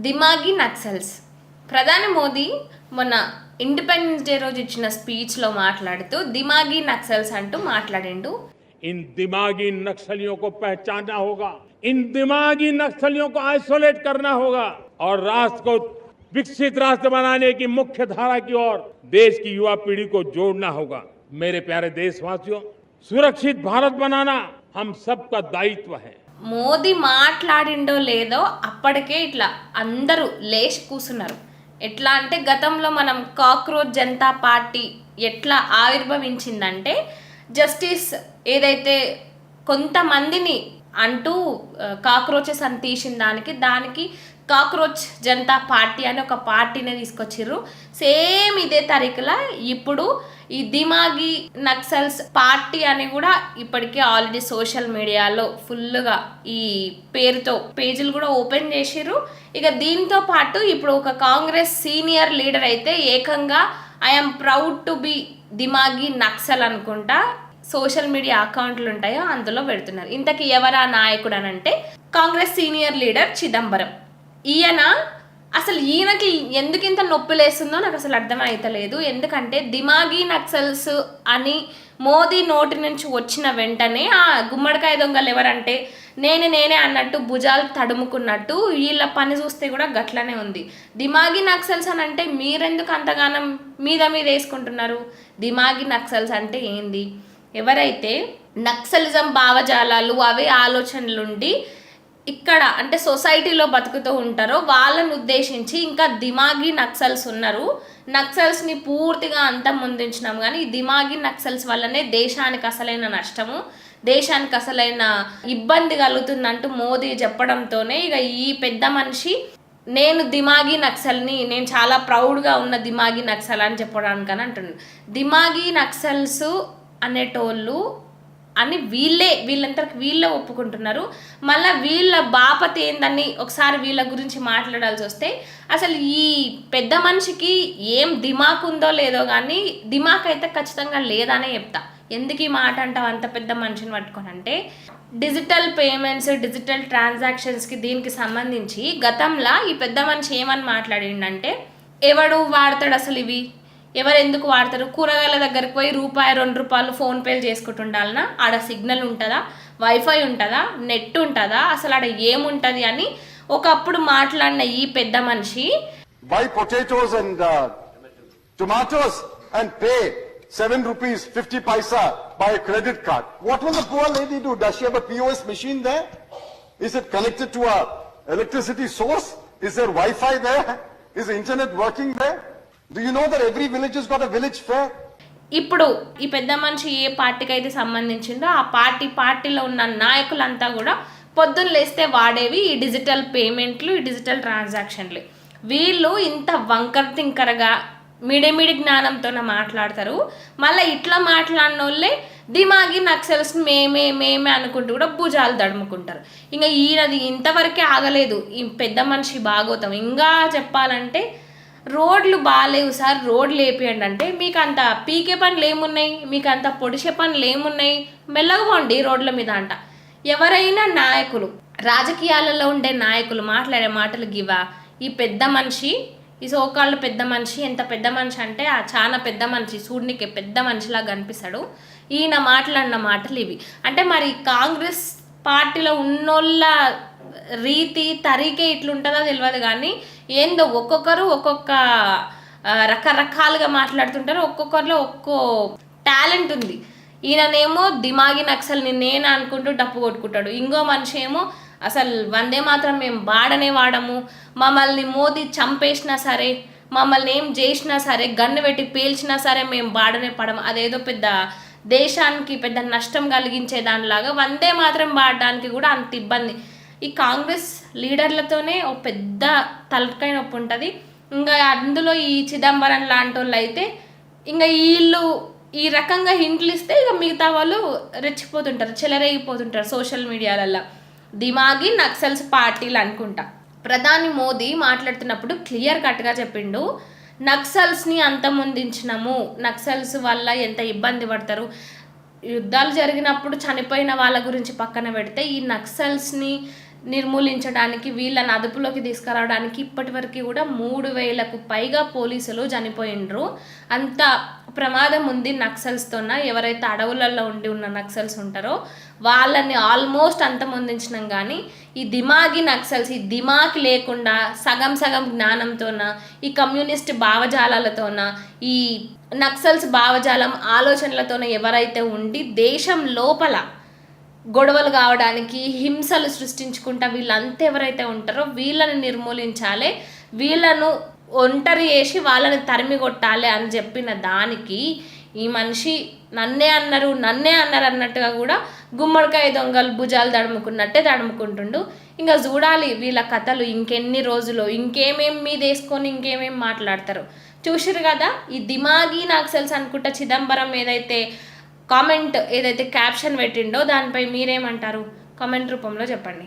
దిమాగి నక్సల్స్. ప్రధాని మోదీ మొన్న independence day రోజు ఇచ్చిన స్పీచ్లో మాట్లాడుతూ దిమాగి నక్సల్స్ అంటూ మాట్లాడిండు. इन दिमागी नक्सलियों को पहचानना होगा, इन दिमागी नक्सलियों को आइसोलेट करना होगा और राष्ट्र को विकसित राष्ट्र बनाने की मुख्य धारा की ओर देश की युवा पीढ़ी को जोड़ना होगा। मेरे प्यारे देशवासियों, सुरक्षित भारत बनाना हम सबका दायित्व है। మోదీ మాట్లాడిండో లేదో అప్పటికే ఇట్లా అందరూ లేచి కూసున్నారు. ఎట్లా అంటే గతంలో మనం కాక్రోచ్ జనతా పార్టీ ఎట్లా ఆవిర్భవించిందంటే జస్టిస్ ఏదైతే కొంతమందిని అంటూ కాక్రోచెస్ అని తీసిన దానికి కాక్రోచ్ జనతా పార్టీ అని ఒక పార్టీనే తీసుకొచ్చిర్రు. సేమ్ ఇదే తరీకులా ఇప్పుడు ఈ దిమాగి నక్సల్స్ పార్టీ అని కూడా ఇప్పటికే ఆల్రెడీ సోషల్ మీడియాలో ఫుల్గా ఈ పేరుతో పేజీలు కూడా ఓపెన్ చేసిర్రు. ఇక దీంతో పాటు ఇప్పుడు ఒక కాంగ్రెస్ సీనియర్ లీడర్ అయితే ఏకంగా ఐఎమ్ ప్రౌడ్ టు బి దిమాగి నక్సల్ అనుకుంటా సోషల్ మీడియా అకౌంట్లు ఉంటాయో అందులో పెడుతున్నారు. ఇంతకీ ఎవరా నాయకుడు అని అంటే కాంగ్రెస్ సీనియర్ లీడర్ చిదంబరం. ఈయనకి ఎందుకు ఇంత నొప్పి లేస్తుందో నాకు అసలు అర్థమైతలేదు. ఎందుకంటే దిమాగి నక్సల్స్ అని మోదీ నోటి నుంచి వచ్చిన వెంటనే ఆ గుమ్మడికాయ దొంగలు ఎవరంటే నేనే అన్నట్టు భుజాలు తడుముకున్నట్టు వీళ్ళ పని చూస్తే కూడా గట్లనే ఉంది. దిమాగి నక్సల్స్ అని అంటే మీరెందుకు అంతగానం మీద వేసుకుంటున్నారు? దిమాగి నక్సల్స్ అంటే ఏంది? ఎవరైతే నక్సలిజం భావజాలాలు అవే ఆలోచనలుండి ఇక్కడ అంటే సొసైటీలో బతుకుతూ ఉంటారో వాళ్ళని ఉద్దేశించి ఇంకా దిమాగి నక్సల్స్ ఉన్నారు. నక్సల్స్ని పూర్తిగా అంతమొందించినాం కానీ ఈ దిమాగి నక్సల్స్ వల్లనే దేశానికి అసలైన నష్టము, దేశానికి అసలైన ఇబ్బంది కలుగుతుందంటూ మోదీ చెప్పడంతోనే ఇక ఈ పెద్ద మనిషి నేను దిమాగి నక్సల్ని, నేను చాలా ప్రౌడ్గా ఉన్న దిమాగి నక్సల్ అని చెప్పడానికని అంటున్నాను. దిమాగి నక్సల్స్ అనేటోళ్ళు అని వీళ్ళే ఒప్పుకుంటున్నారు. మళ్ళీ వీళ్ళ బాపత ఏందని ఒకసారి వీళ్ళ గురించి మాట్లాడాల్సి వస్తే అసలు ఈ పెద్ద మనిషికి ఏం దిమాక్ ఉందో లేదో కానీ దిమాక్ అయితే ఖచ్చితంగా లేదనే చెప్తా. ఎందుకు ఈ మాట అంటావు అంత పెద్ద మనిషిని పట్టుకొని అంటే డిజిటల్ పేమెంట్స్, డిజిటల్ ట్రాన్సాక్షన్స్కి దీనికి సంబంధించి గతంలో ఈ పెద్ద మనిషి ఏమని మాట్లాడిండంటే ఎవడు వాడతాడు అసలు ఇవి, ఎవరు ఎందుకు వాడతారు? కూరగాయల దగ్గరికి పోయి ₹2 ఫోన్పేలు చేసుకుంటుండాలనా? ఆడ సిగ్నల్ ఉంటుందా, వైఫై ఉంటుందా, నెట్ ఉంటుందా, అసలు ఆడ ఏముంటుంది అని ఒకప్పుడు మాట్లాడిన ఈ పెద్ద మనిషి buy potatoes and tomatoes and pay ₹7.50 by a credit card. What will the poor lady do? Does she have a POS machine there? Is it connected to a electricity source? Is there Wi-Fi there? Is the internet working there? Do you know that every village has got a village fair? ఇప్పుడు ఈ పెద్ద మనిషి ఏ పార్టీకి అయితే సంబంధించిందో ఆ పార్టీలో ఉన్న నాయకులంతా కూడా పొద్దున్న లేస్తే వాడేవి ఈ డిజిటల్ పేమెంట్లు, ఈ డిజిటల్ ట్రాన్సాక్షన్లు. వీళ్ళు ఇంత వంకర తింకరగా మిడిమిడి జ్ఞానంతోనే మాట్లాడతారు. మళ్ళీ ఇట్లా మాట్లాడిన వాళ్ళే దిమాగి నక్సల్స్ మేమే అనుకుంటూ కూడా భుజాలు దడుముకుంటారు. ఇంకా ఈయనది ఇంతవరకే ఆగలేదు ఈ పెద్ద మనిషి భాగోతం. ఇంకా చెప్పాలంటే రోడ్లు బాగాలేవు సార్, రోడ్లు వేపియండి అంటే మీకు అంత పీకే పనులు ఏమున్నాయి, మీకు అంత పొడిచే పనులు ఏమున్నాయి, మెల్లగపోండి రోడ్ల మీద అంట. ఎవరైనా నాయకులు, రాజకీయాలలో ఉండే నాయకులు మాట్లాడే మాటలు గివా? ఈ పెద్ద మనిషి, ఈ సోకాళ్ళు పెద్ద మనిషి ఎంత పెద్ద మనిషి అంటే ఆ చాలా పెద్ద మనిషి, చూడనికి పెద్ద మనిషిలా కనిపిస్తాడు. ఈయన మాట్లాడిన మాటలు ఇవి. అంటే మరి కాంగ్రెస్ పార్టీలో ఉన్నోళ్ళ రీతి తరీకే ఇట్లుంటుందో తెలియదు కానీ ఏందో ఒక్కొక్కరు ఒక్కొక్క రకరకాలుగా మాట్లాడుతుంటారు. ఒక్కొక్కరిలో ఒక్కో టాలెంట్ ఉంది. ఈయననేమో దిమాగి నక్సల్ని నేను అనుకుంటూ డప్పు కొట్టుకుంటాడు. ఇంకో మనిషి ఏమో అసలు వందే మాత్రం మేము వాడనే వాడము, మమ్మల్ని మోదీ చంపేసినా సరే, మమ్మల్ని ఏం చేసినా సరే, గన్ను పెట్టి పేల్చినా సరే మేము వాడనే పడము, అదేదో పెద్ద దేశానికి పెద్ద నష్టం కలిగించే దానిలాగా వందే మాత్రం వాడడానికి కూడా అంత ఇబ్బంది. ఈ కాంగ్రెస్ లీడర్లతోనే ఒక పెద్ద తలకాయ నొప్పి ఉంటుంది. ఇంకా అందులో ఈ చిదంబరం లాంటి వాళ్ళు అయితే ఇంకా వీళ్ళు ఈ రకంగా హింట్లు ఇస్తే ఇక మిగతా వాళ్ళు రెచ్చిపోతుంటారు, చెలరేగిపోతుంటారు సోషల్ మీడియాలలో. దిమాగి నక్సల్స్ పార్టీలు అనుకుంటా. ప్రధాని మోదీ మాట్లాడుతున్నప్పుడు క్లియర్ కట్గా చెప్పిండు, నక్సల్స్ని అంతమొందించినాము, నక్సల్స్ వల్ల ఎంత ఇబ్బంది పడతారు, యుద్ధాలు జరిగినప్పుడు చనిపోయిన వాళ్ళ గురించి పక్కన పెడితే ఈ నక్సల్స్ని నిర్మూలించడానికి, వీళ్ళని అదుపులోకి తీసుకురావడానికి ఇప్పటివరకు కూడా 3,000కు పైగా పోలీసులు చనిపోయిండ్రు. అంత ప్రమాదం ఉంది నక్సల్స్తోన. ఎవరైతే అడవులలో ఉండి ఉన్న నక్సల్స్ ఉంటారో వాళ్ళని ఆల్మోస్ట్ అంతమొందించినాం. కానీ ఈ దిమాగి నక్సల్స్, ఈ దిమాగ్ లేకుండా సగం సగం జ్ఞానంతోన, ఈ కమ్యూనిస్ట్ భావజాలాలతోన, ఈ నక్సల్స్ భావజాలం ఆలోచనలతోన ఎవరైతే ఉండి దేశం లోపల గొడవలు కావడానికి, హింసలు సృష్టించుకుంటా వీళ్ళంతా ఎవరైతే ఉంటారో వీళ్ళని నిర్మూలించాలి, వీళ్ళను ఒంటరి చేసి వాళ్ళని తరిమి కొట్టాలి అని చెప్పిన దానికి ఈ మనిషి నన్నే అన్నారు అన్నట్టుగా కూడా గుమ్మడికాయ దొంగలు భుజాలు తడుముకున్నట్టే తడుముకుంటుండు. ఇంకా చూడాలి వీళ్ళ కథలు ఇంకెన్ని రోజులు, ఇంకేమేం మీద వేసుకొని ఇంకేమేం మాట్లాడతారు. చూసిరు కదా ఈ దిమాగి నక్సల్స్ అనుకుంటా చిదంబరం ఏదైతే కామెంట్ ఏదైతే క్యాప్షన్ పెట్టిండో దానిపై మీరేమంటారు? కామెంట్ రూపంలో చెప్పండి.